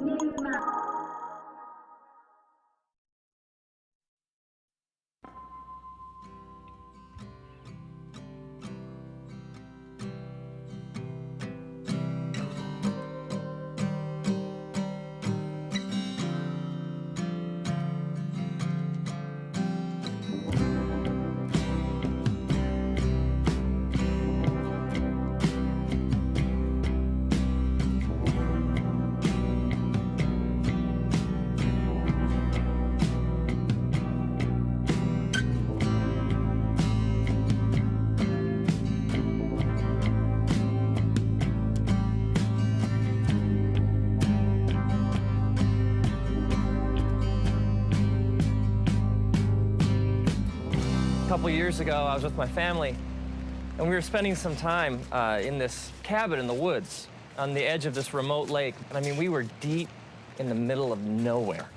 A couple years ago, I was with my family, and we were spending some time in this cabin in the woods on the edge of this remote lake. And I mean, we were deep in the middle of nowhere.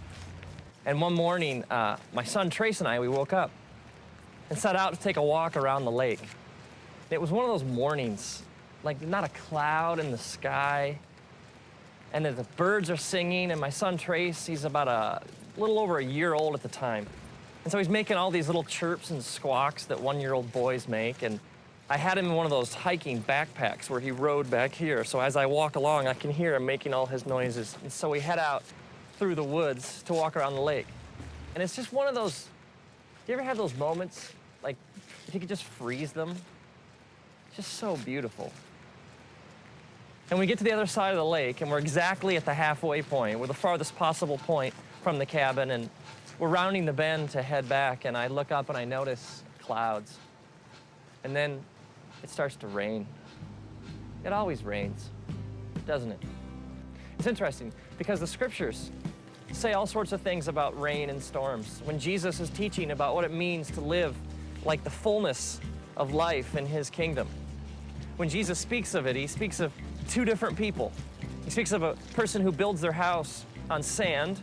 And one morning, my son Trace and I, we woke up and set out to take a walk around the lake. It was one of those mornings, like not a cloud in the sky, and the birds are singing, and my son Trace, he's about a little over a year old at the time. And so he's making all these little chirps and squawks that one-year-old boys make. And I had him in one of those hiking backpacks where he rode back here. So as I walk along, I can hear him making all his noises. And so we head out through the woods to walk around the lake. And it's just one of those, do you ever have those moments, like, if you could just freeze them? It's just so beautiful. And we get to the other side of the lake, and we're exactly at the halfway point. We're the farthest possible point from the cabin, and we're rounding the bend to head back, and I look up and I notice clouds. And then it starts to rain. It always rains, doesn't it? It's interesting because the scriptures say all sorts of things about rain and storms. When Jesus is teaching about what it means to live like the fullness of life in his kingdom, when Jesus speaks of it, he speaks of two different people. He speaks of a person who builds their house on sand,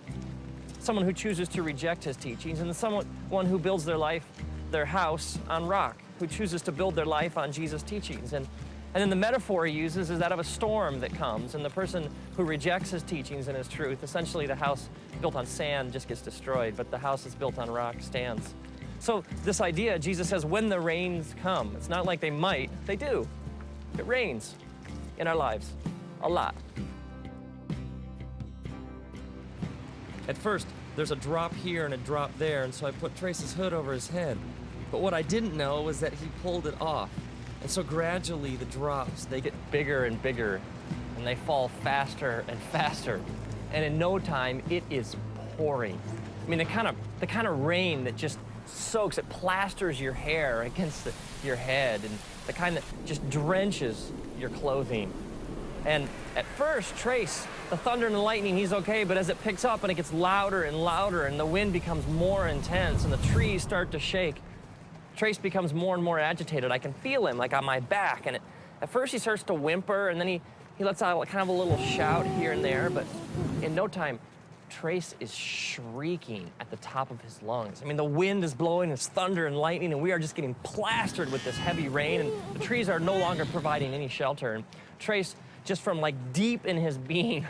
someone who chooses to reject his teachings, and someone who builds their house on rock, who chooses to build their life on Jesus' teachings. And then the metaphor he uses is that of a storm that comes, and the person who rejects his teachings and his truth, essentially the house built on sand just gets destroyed, but the house that's built on rock stands. So this idea, Jesus says, when the rains come, it's not like they might, they do. It rains in our lives, a lot. At first, there's a drop here and a drop there, and so I put Trace's hood over his head. But what I didn't know was that he pulled it off. And so gradually the drops, they get bigger and bigger, and they fall faster and faster. And in no time, it is pouring. I mean, the kind of rain that just soaks, it plasters your hair against your head, and the kind that just drenches your clothing. And at first, Trace, the thunder and the lightning, he's okay, but as it picks up and it gets louder and louder and the wind becomes more intense and the trees start to shake, Trace becomes more and more agitated. I can feel him, like on my back, and at first he starts to whimper, and then he lets out kind of a little shout here and there, but in no time, Trace is shrieking at the top of his lungs. I mean, the wind is blowing, it's thunder and lightning, and we are just getting plastered with this heavy rain, and the trees are no longer providing any shelter. And Trace, just from like deep in his being,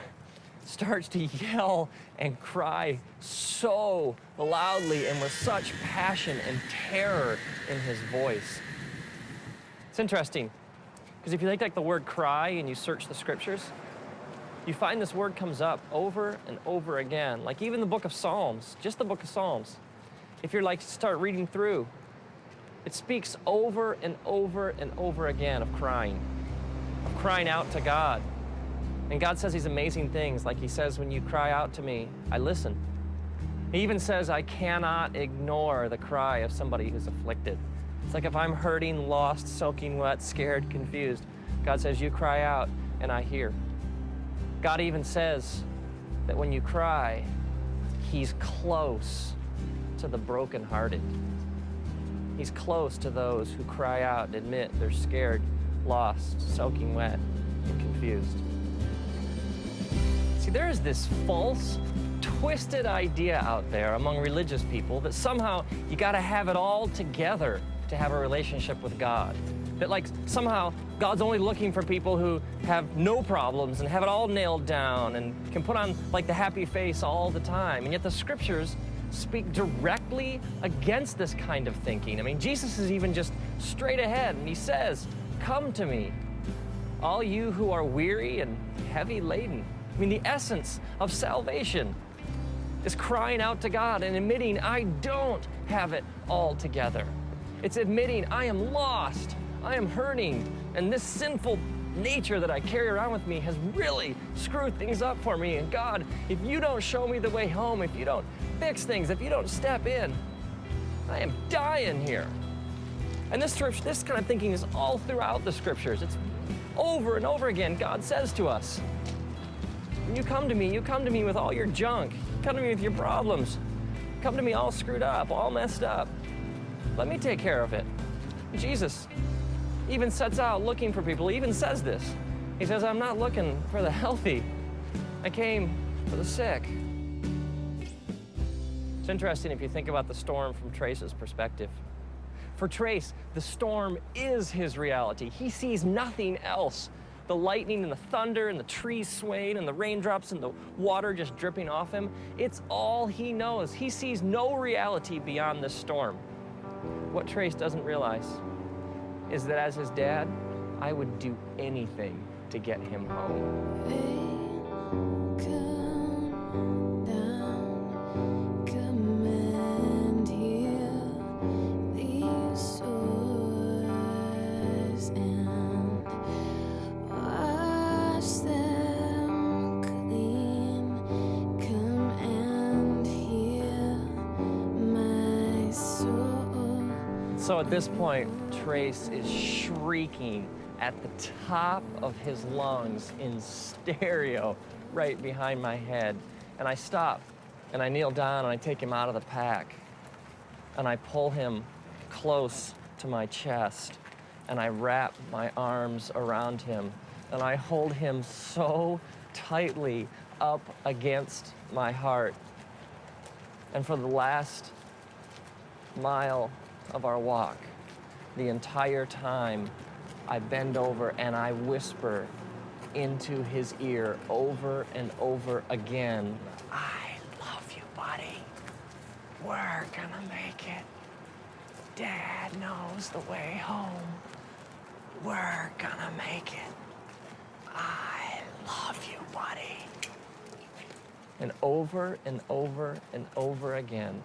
starts to yell and cry so loudly and with such passion and terror in his voice. It's interesting, because if you take like the word cry and you search the scriptures, you find this word comes up over and over again. Like even the book of Psalms, just the book of Psalms. If you're like, start reading through, it speaks over and over and over again of crying out to God. And God says these amazing things, like he says, when you cry out to me, I listen. He even says, I cannot ignore the cry of somebody who's afflicted. It's like if I'm hurting, lost, soaking wet, scared, confused, God says, you cry out and I hear. God even says that when you cry, he's close to the brokenhearted. He's close to those who cry out and admit they're scared, lost, soaking wet, and confused. See, there is this false, twisted idea out there among religious people that somehow you gotta have it all together to have a relationship with God. That like somehow God's only looking for people who have no problems and have it all nailed down and can put on like the happy face all the time. And yet the scriptures speak directly against this kind of thinking. I mean, Jesus is even just straight ahead and he says, "Come to me, all you who are weary and heavy laden." I mean, the essence of salvation is crying out to God and admitting, I don't have it all together. It's admitting I am lost, I am hurting, and this sinful nature that I carry around with me has really screwed things up for me. And God, if you don't show me the way home, if you don't fix things, if you don't step in, I am dying here. And this kind of thinking is all throughout the scriptures. It's over and over again. God says to us, when you come to me with all your junk, come to me with your problems, come to me all screwed up, all messed up. Let me take care of it. Jesus even sets out looking for people. He even says this. He says, I'm not looking for the healthy. I came for the sick. It's interesting if you think about the storm from Trace's perspective. For Trace, the storm is his reality. He sees nothing else. The lightning and the thunder and the trees swaying and the raindrops and the water just dripping off him. It's all he knows. He sees no reality beyond this storm. What Trace doesn't realize is that as his dad, I would do anything to get him home. So at this point, Trace is shrieking at the top of his lungs in stereo right behind my head. And I stop and I kneel down and I take him out of the pack and I pull him close to my chest and I wrap my arms around him and I hold him so tightly up against my heart. And for the last mile of our walk, the entire time, I bend over and I whisper into his ear over and over again, I love you, buddy. We're gonna make it. Dad knows the way home. We're gonna make it. I love you, buddy. And over and over and over again,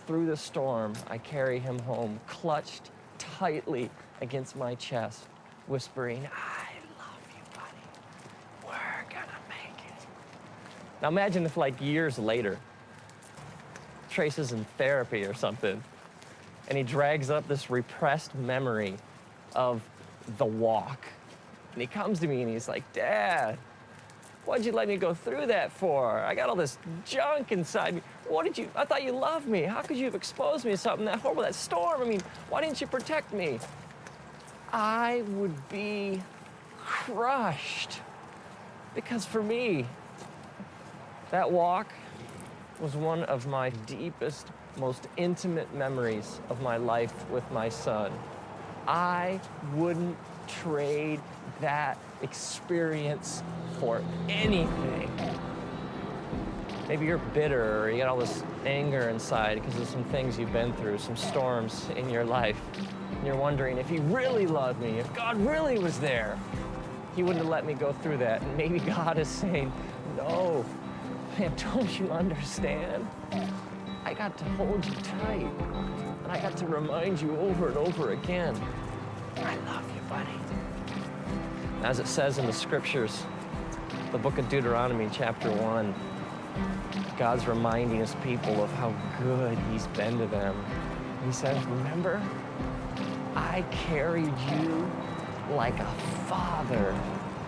through the storm, I carry him home, clutched tightly against my chest, whispering, I love you, buddy. We're gonna make it. Now imagine if like years later, Trace is in therapy or something, and he drags up this repressed memory of the walk. And he comes to me and he's like, Dad, what'd you let me go through that for? I got all this junk inside me. I thought you loved me. How could you have exposed me to something that horrible, that storm? I mean, why didn't you protect me? I would be crushed. Because for me, that walk was one of my deepest, most intimate memories of my life with my son. I wouldn't trade that experience for anything. Maybe you're bitter or you got all this anger inside because of some things you've been through, some storms in your life. And you're wondering if he really loved me, if God really was there, he wouldn't have let me go through that. And maybe God is saying, no, man, don't you understand? I got to hold you tight. And I got to remind you over and over again, I love you, buddy. As it says in the scriptures, the book of Deuteronomy, chapter 1, God's reminding his people of how good he's been to them. He says, remember, I carried you like a father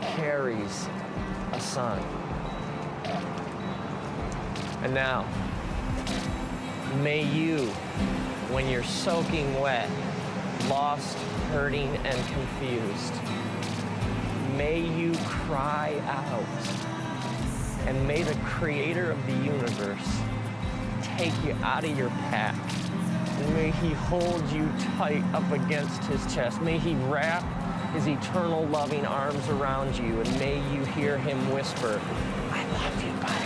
carries a son. And now, may you, when you're soaking wet, lost, hurting, and confused, may you cry out, and may the creator of the universe take you out of your path, and may he hold you tight up against his chest. May he wrap his eternal loving arms around you, and may you hear him whisper, I love you, buddy.